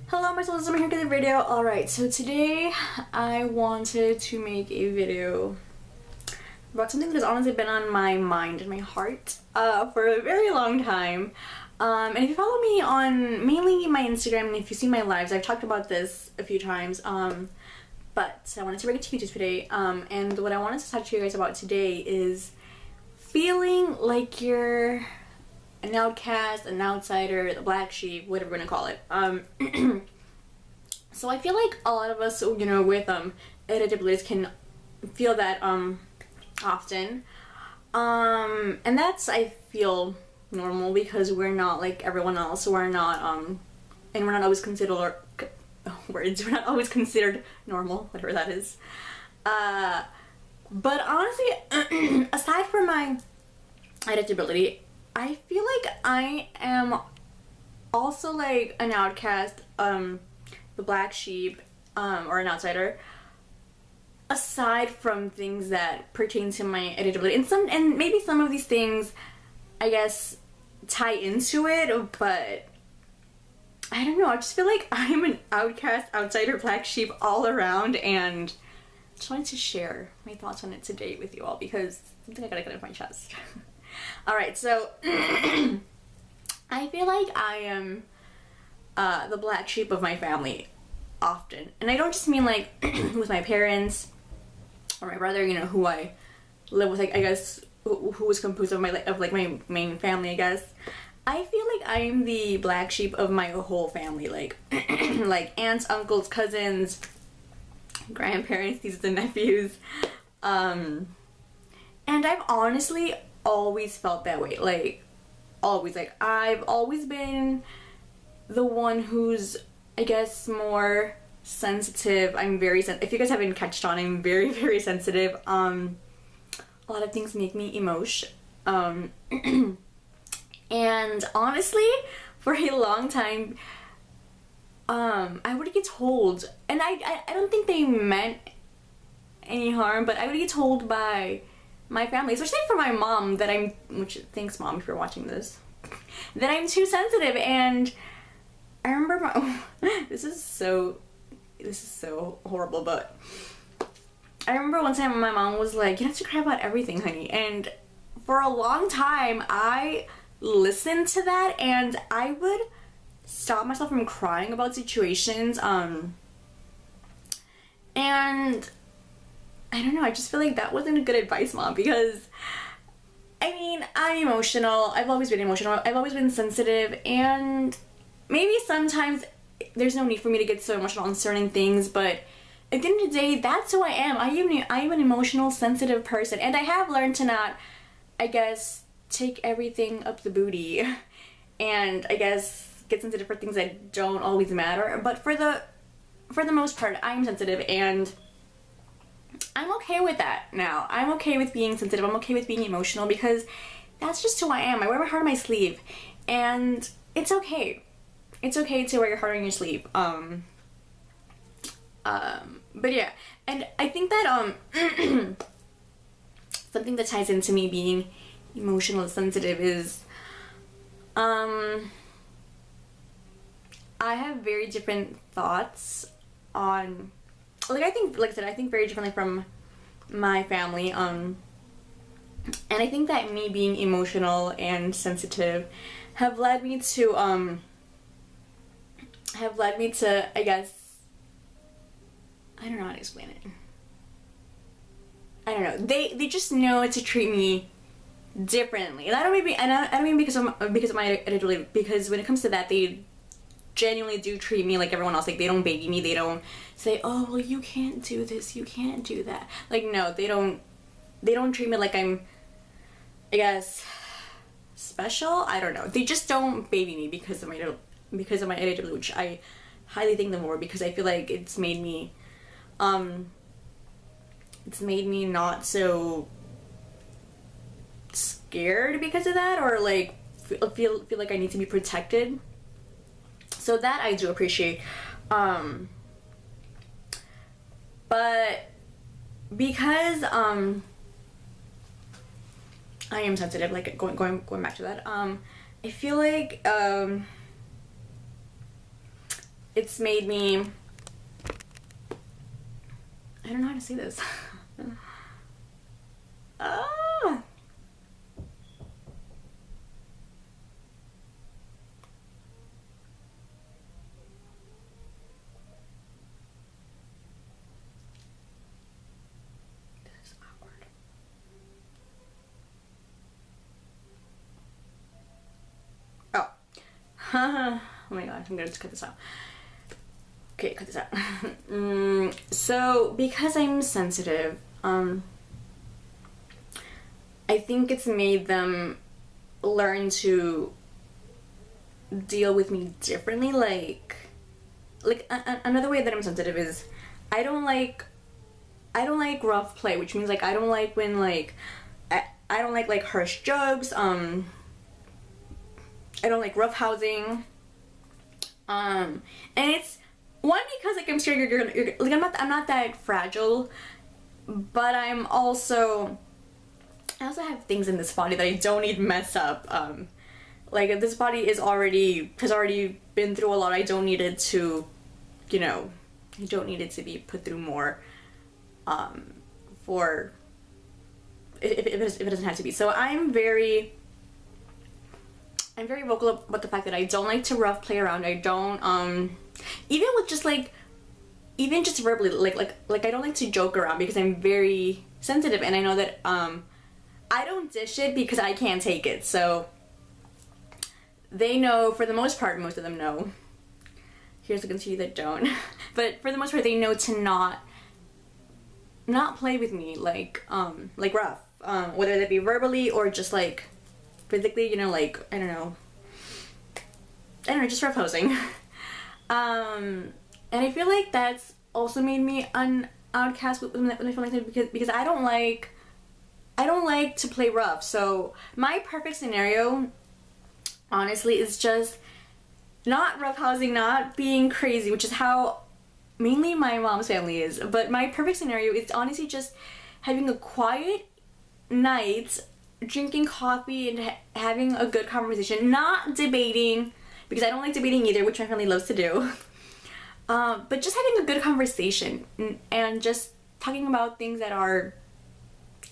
Hello my souls, I'm here with a video. Alright, so today I wanted to make a video about something that has honestly been on my mind and my heart for a very long time. And if you follow me on mainly my Instagram and if you see my lives, I've talked about this a few times. But I wanted to bring it to you today. And what I wanted to talk to you guys about today is feeling like you're an outcast, an outsider, the black sheep, whatever we're gonna call it. So I feel like a lot of us, you know, with irritabilities can feel that often. And that's, I feel, normal because we're not like everyone else. We're not and we're not always considered we're not always considered normal, whatever that is. But honestly, aside from my irritability, I feel like I am also like an outcast, the black sheep, or an outsider, aside from things that pertain to my irritability. And maybe some of these things, I guess, tie into it, but I don't know, I just feel like I'm an outcast, outsider, black sheep all around, and I just wanted to share my thoughts on it today with you all because I think I gotta get it off my chest. Alright, so I feel like I am the black sheep of my family often. And I don't just mean like with my parents or my brother, you know, who I live with, like, I guess, who is composed of my main family, I guess. I feel like I'm the black sheep of my whole family, like like aunts, uncles, cousins, grandparents, nieces and nephews. And I've honestly always felt that way, like always. Like I've always been the one who's, I guess, more sensitive. I'm very if you guys haven't catched on, I'm very, very sensitive. A lot of things make me emotion. And honestly, for a long time, I would get told, and I don't think they meant any harm, but I would get told by my family, especially for my mom, that I'm, which, thanks mom if you're watching this, that I'm too sensitive. And I remember this is so horrible, but I remember one time my mom was like, you have to cry about everything, honey. And for a long time I listened to that, and I would stop myself from crying about situations, and I don't know, I just feel like that wasn't a good advice, mom, because I mean, I'm emotional. I've always been emotional. I've always been sensitive, and maybe sometimes there's no need for me to get so emotional on certain things, but at the end of the day, that's who I am. I am an emotional, sensitive person, and I have learned to not, I guess, take everything up the booty and I guess get sensitive for things that don't always matter. But for the most part, I'm sensitive, and I'm okay with that now. I'm okay with being sensitive. I'm okay with being emotional because that's just who I am. I wear my heart on my sleeve, and it's okay. It's okay to wear your heart on your sleeve. But yeah, and I think that something that ties into me being emotional and sensitive is I have very different thoughts on, like, I think, like I said, I think very differently from my family, and I think that me being emotional and sensitive have led me to I guess, I don't know how to explain it. I don't know. They just know to treat me differently, and I don't mean because of my irritability, because when it comes to that, they genuinely do treat me like everyone else. Like, they don't baby me. They don't say, oh well, you can't do this, you can't do that. Like, no, they don't treat me like I'm, I guess, special. I don't know. They just don't baby me because of my irritability, which I highly thank them for, because I feel like it's made me not so scared because of that, or like feel like I need to be protected. So that I do appreciate. But because I am sensitive, like going back to that, I feel like it's made me, I don't know how to say this. Ah. This is awkward. Oh. Oh my god, I'm gonna just cut this out. Okay, cut this out. So, because I'm sensitive, I think it's made them learn to deal with me differently. Like another way that I'm sensitive is I don't like rough play, which means like I don't like when like I don't like harsh jokes. I don't like roughhousing. And it's one because like I'm sure you're like I'm not that fragile, but I also have things in this body that I don't need mess up. Like this body has already been through a lot. I don't need it to, you know, I don't need it to be put through more. For if it doesn't have to be. So I'm very vocal about the fact that I don't like to rough play around. I don't even with just like even just verbally like I don't like to joke around because I'm very sensitive, and I know that I don't dish it because I can't take it. So they know, for the most part, most of them know. Here's a few that don't. But for the most part, they know to not play with me like rough. Whether that be verbally or just like physically, you know, like I don't know, just roughhousing. And I feel like that's also made me an outcast when I feel like that, because I don't like to play rough. So my perfect scenario, honestly, is just not roughhousing, not being crazy, which is how mainly my mom's family is. But my perfect scenario is honestly just having a quiet night, drinking coffee and having a good conversation, not debating, because I don't like debating either, which my family loves to do. But just having a good conversation and just talking about things that are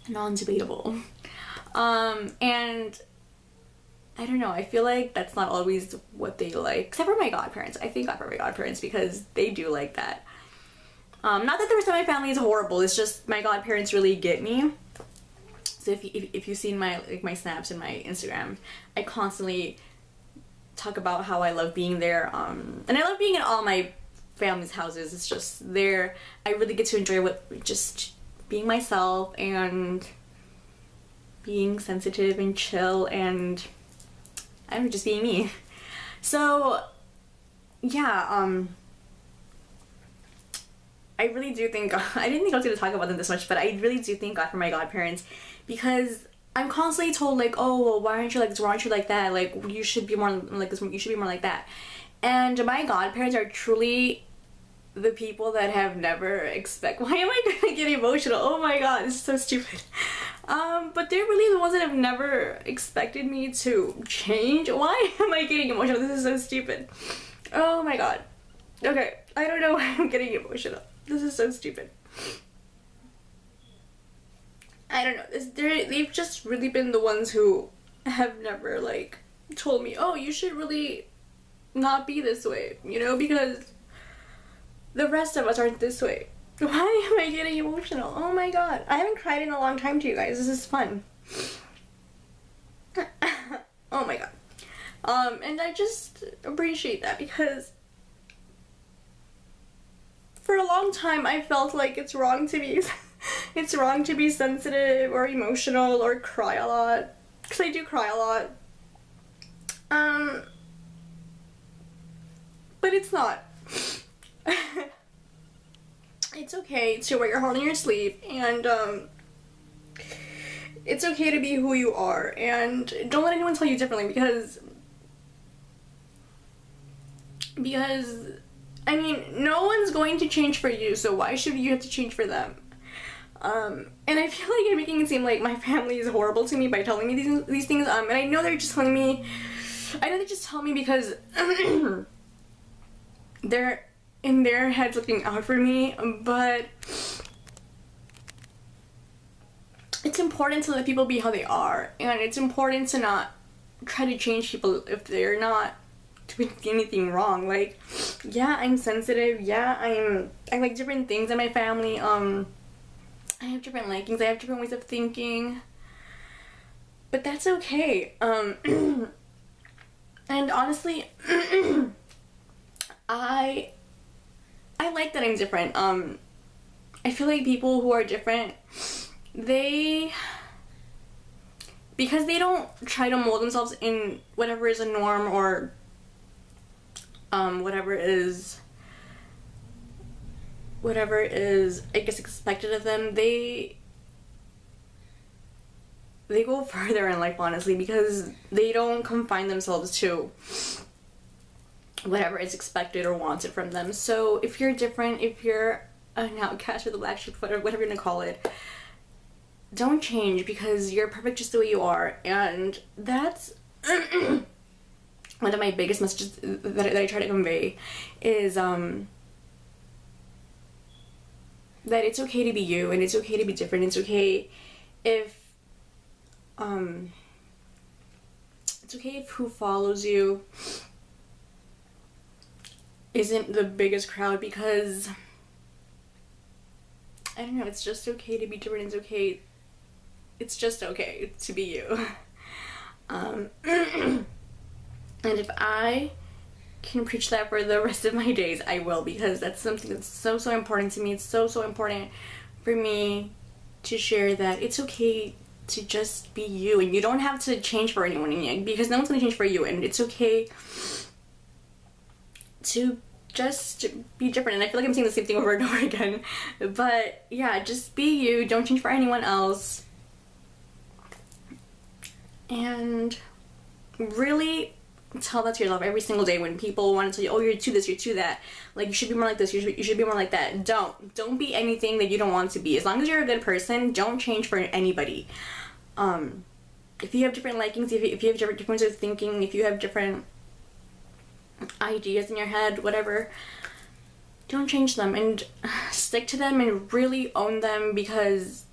non-debatable. And I don't know, I feel like that's not always what they like, except for my godparents. I thank God for my godparents because they do like that. Not that the rest of my family is horrible, it's just my godparents really get me. So if you've seen my snaps and my Instagram, I constantly talk about how I love being there, and I love being in all my family's houses. It's just there I really get to enjoy just being myself and being sensitive and chill, and I don't know, just being me. So yeah, I really do thank God. I didn't think I was going to talk about them this much, but I really do thank God for my godparents, because I'm constantly told like, oh, well, why aren't you like this? Why aren't you like that? Like, you should be more like this. You should be more like that. And my godparents are truly the people that have never why am I gonna get emotional? Oh my god, this is so stupid. But they're really the ones that have never expected me to change. Why am I getting emotional? This is so stupid. Oh my god. Okay, I don't know why I'm getting emotional. This is so stupid. I don't know. They've just really been the ones who have never like told me, oh, you should really not be this way, you know, because the rest of us aren't this way. Why am I getting emotional? Oh my god. I haven't cried in a long time to you guys. This is fun. Oh my god. And I just appreciate that, because for a long time I felt like it's wrong to be it's wrong to be sensitive or emotional or cry a lot, because I do cry a lot. But it's not. It's okay to wear your heart on your sleeve, and it's okay to be who you are, and don't let anyone tell you differently, because I mean, no one's going to change for you, so why should you have to change for them? And I feel like I'm making it seem like my family is horrible to me by telling me these things, and I know they're just telling me, I know they just tell me because they're in their heads looking out for me, but it's important to let people be how they are, and it's important to not try to change people if they're not doing anything wrong. Like, yeah, I'm sensitive, yeah, I like different things in my family, I have different likings, I have different ways of thinking, but that's okay. And honestly, I like that I'm different. I feel like people who are different, because they don't try to mold themselves in whatever is a norm or whatever is I guess expected of them, they go further in life, honestly, because they don't confine themselves to whatever is expected or wanted from them. So if you're different, if you're an outcast or the black sheep, whatever you're gonna call it, don't change, because you're perfect just the way you are. And that's one of my biggest messages that I try to convey is that it's okay to be you, and it's okay to be different. It's okay if who follows you isn't the biggest crowd, because I don't know, it's just okay to be different. It's okay, it's just okay to be you. And if I can preach that for the rest of my days, I will, because that's something that's so important to me. It's so important for me to share that it's okay to just be you, and you don't have to change for anyone, because no one's gonna change for you, and it's okay to just be different. And I feel like I'm saying the same thing over and over again, but yeah, just be you, don't change for anyone else, and really tell that to yourself every single day when people want to tell you, oh, you're too this, you're too that, like, you should be more like this, you should be more like that. Don't be anything that you don't want to be. As long as you're a good person, don't change for anybody. If you have different likings, if you have different ways of thinking, if you have different ideas in your head, whatever, don't change them, and stick to them and really own them, because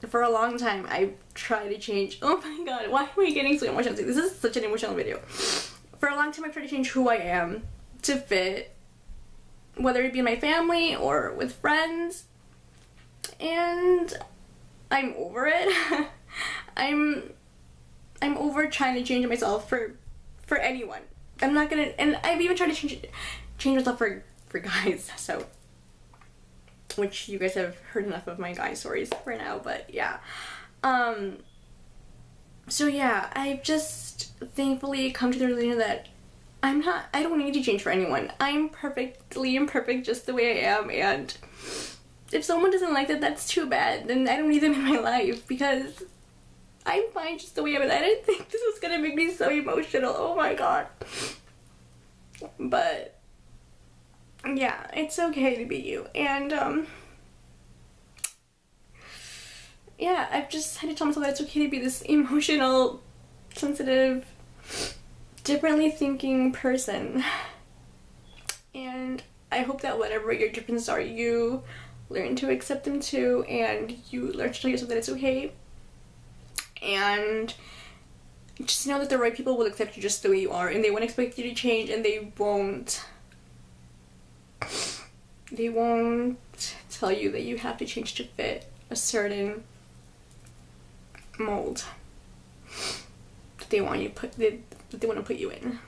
for a long time I've tried to change. Oh my god, why am I getting so emotional? This is such an emotional video. For a long time I've tried to change who I am to fit, whether it be in my family or with friends, and I'm over it. I'm over trying to change myself for anyone. I'm not gonna, and I've even tried to change myself for guys, so, which you guys have heard enough of my guy stories for now, but yeah. So yeah, I've just thankfully come to the realization that I don't need to change for anyone. I'm perfectly imperfect just the way I am, and if someone doesn't like that, that's too bad. Then I don't need them in my life, because I'm fine just the way I am. I didn't think this was gonna make me so emotional. Oh my god. But yeah, it's okay to be you. And yeah, I've just had to tell myself that it's okay to be this emotional, sensitive, differently thinking person. And I hope that whatever your differences are, you learn to accept them too, and you learn to tell yourself that it's okay. And just know that the right people will accept you just the way you are, and they won't expect you to change, and they won't tell you that you have to change to fit a certain mold that they want you that they want to put you in.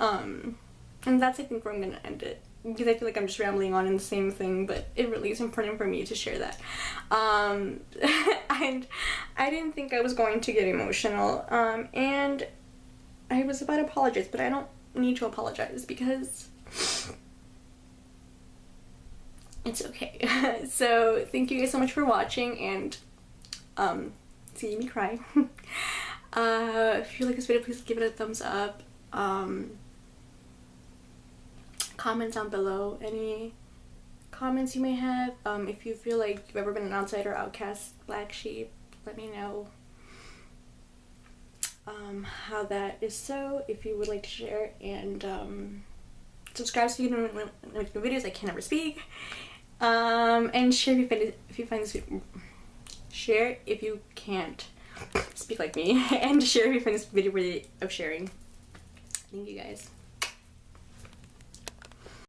And that's, I think, where I'm gonna end it, because I feel like I'm just rambling on in the same thing, but it really is important for me to share that. And I didn't think I was going to get emotional, and I was about to apologize, but I don't need to apologize, because it's okay. So thank you guys so much for watching, and seeing me cry. If you like this video, please give it a thumbs up. Comment down below any comments you may have. If you feel like you've ever been an outsider, outcast, black sheep, let me know how that is so, if you would like to share. And Subscribe so you don't make new videos. I can never speak. And share if you find this. Share if you can't speak like me, and share if you find this video worthy of sharing. Thank you guys.